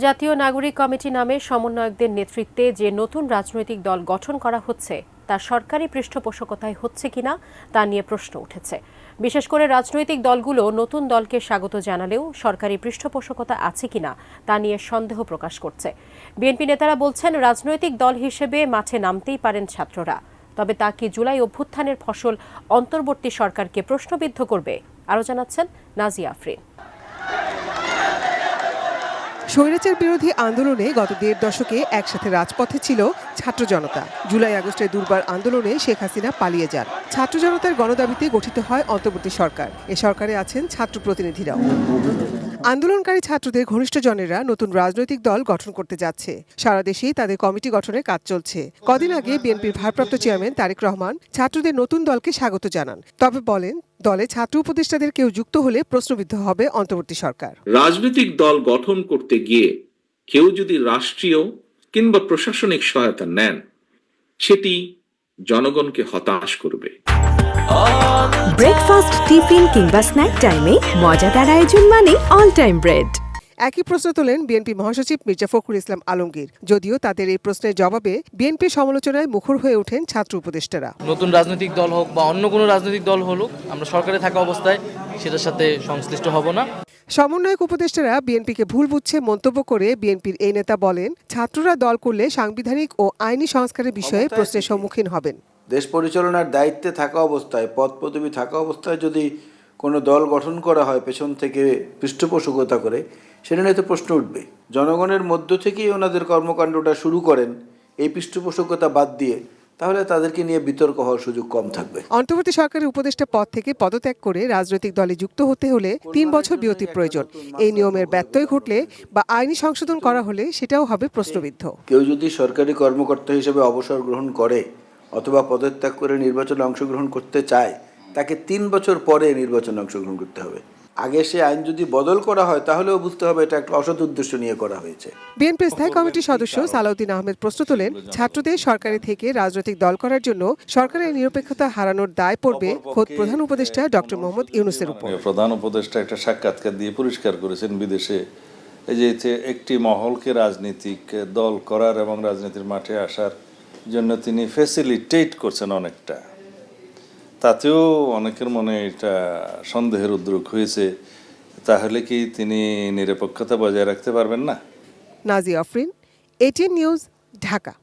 জাতীয় নাগরিক কমিটি নামে সমন্বয়কদের নেতৃত্বে যে নতুন রাজনৈতিক দল গঠন করা হচ্ছে তা সরকারি পৃষ্ঠপোষকতায় হচ্ছে কিনা তা নিয়ে প্রশ্ন উঠেছে। বিশেষ করে রাজনৈতিক দলগুলো নতুন দলকে স্বাগত জানালেও সরকারি পৃষ্ঠপোষকতা আছে কিনা তা নিয়ে সন্দেহ প্রকাশ করছে। বিএনপি নেতারা বলছেন, রাজনৈতিক দল হিসেবে মাঠে নামতেই পারেন ছাত্ররা, তবে তা কি জুলাই অভ্যুত্থানের ফসল অন্তর্বর্তী সরকারকে প্রশ্নবিদ্ধ করবে? আরও জানাচ্ছেন নাজিয়া আফরিন। স্বৈরাচার বিরোধী আন্দোলনে গত ১.৫ দশকে একসাথে রাজপথে ছিল ছাত্র জনতা। জুলাই আগস্টের দুর্বার আন্দোলনে শেখ হাসিনা পালিয়ে যান। ছাত্র জনতার গণদাবিতে গঠিত হয় অন্তর্বর্তী সরকার। এ সরকারে আছেন ছাত্র প্রতিনিধিরাও। আন্দোলনকারী ছাত্রদের ঘনিষ্ঠজনেরা নতুন রাজনৈতিক দল গঠন করতে যাচ্ছে। সারা দেশেই তাদের কমিটি গঠনের কাজ চলছে। কদিন আগে বিএনপির ভারপ্রাপ্ত চেয়ারম্যান তারেক রহমান ছাত্রদের নতুন দলকে স্বাগত জানান। তবে বলেন, দলে ছাত্র উপদেষ্টাদের কেউ যুক্ত হলে প্রশ্নবিদ্ধ হবে অন্তর্বর্তী সরকার। রাজনৈতিক দল গঠন করতে গিয়ে কেউ যদি রাষ্ট্রীয় কিংবা প্রশাসনিক সহায়তা নেন, সেটি জনগণকে হতাশ করবে। ব্রেকফাস্ট, টিফিন কিংবা স্ন্যাক টাইমে মজাদার আয়োজন মানে অল টাইম ব্রেড। একই প্রশ্ন তোলেন বিএনপি মহাসচিব মির্জা ফখরুল ইসলাম আলমগীর। যদিও তাদের এই প্রশ্নের জবাবে বিএনপির সমালোচনায় মুখর হয়ে ওঠেন ছাত্র উপদেষ্টারা। নতুন রাজনৈতিক দল হোক বা অন্য কোনো রাজনৈতিক দল হলো, আমরা সরকারে থাকা অবস্থায় সেটার সাথে সংশ্লিষ্ট হব না। সমন্বয়ক উপদেষ্টারা বিএনপিকে ভুল বুঝছে মন্তব্য করে বিএনপির এই নেতা বলেন, ছাত্ররা দল করলে সাংবিধানিক ও আইনি সংস্কারের বিষয়ে প্রশ্নের সম্মুখীন হবেন। দেশ পরিচালনার দায়িত্বে থাকা অবস্থায়, পদ পদবি থাকা অবস্থায় যদি কোনো দল গঠন করা হয় পেছন থেকে পৃষ্ঠপোষকতা করে, সেটা নিয়ে তো প্রশ্ন উঠবে। জনগণের মধ্য থেকেই ওনাদের কর্মকাণ্ডটা শুরু করেন এই পৃষ্ঠপোষকতা বাদ দিয়ে, তাহলে তাদেরকে নিয়ে বিতর্ক হওয়ার সুযোগ কম থাকবে। অন্তর্বর্তী সরকারের উপদেষ্টা পদ থেকে পদত্যাগ করে রাজনৈতিক দলে যুক্ত হতে হলে ৩ বছর বিরতির প্রয়োজন। এই নিয়মের ব্যত্যয় ঘটলে বা আইনি সংশোধন করা হলে সেটাও হবে প্রশ্নবিদ্ধ। কেউ যদি সরকারি কর্মকর্তা হিসেবে অবসর গ্রহণ করে অথবা পদত্যাগ করে নির্বাচনে অংশগ্রহণ করতে চায়, তাকে ৩ বছর পরে নির্বাচনে অংশগ্রহণ করতে হবে। আগে সে আইন যদি বদল করা হয় তাহলেও বুঝতে হবে এটা একটা অসৎ উদ্দেশ্য নিয়ে করা হয়েছে। বিএনপি স্থায়ী কমিটির সদস্য সালাউদ্দিন আহমেদ প্রশ্ন তোলেন, ছাত্রদের সরকারি থেকে রাজনৈতিক দল করার জন্য সরকারের নিরপেক্ষতা হারানোর দায় পড়বে খোদ প্রধান উপদেষ্টা ডক্টর মোহাম্মদ ইউনূসের উপর। প্রধান উপদেষ্টা একটা সাক্ষাৎকার দিয়ে পরিষ্কার করেছেন বিদেশে, এই যে একটি মহলকে রাজনৈতিক দল করার এবং রাজনীতির মাঠে আসার জন্য তিনি ফ্যাসিলিটেট করছেন অনেকটা। তাতেও অনেকের মনে এটা সন্দেহের উদ্রেক হয়েছে, তাহলে কি তিনি নিরপেক্ষতা বজায় রাখতে পারবেন না? Nazia Afrin, ATN news, Dhaka.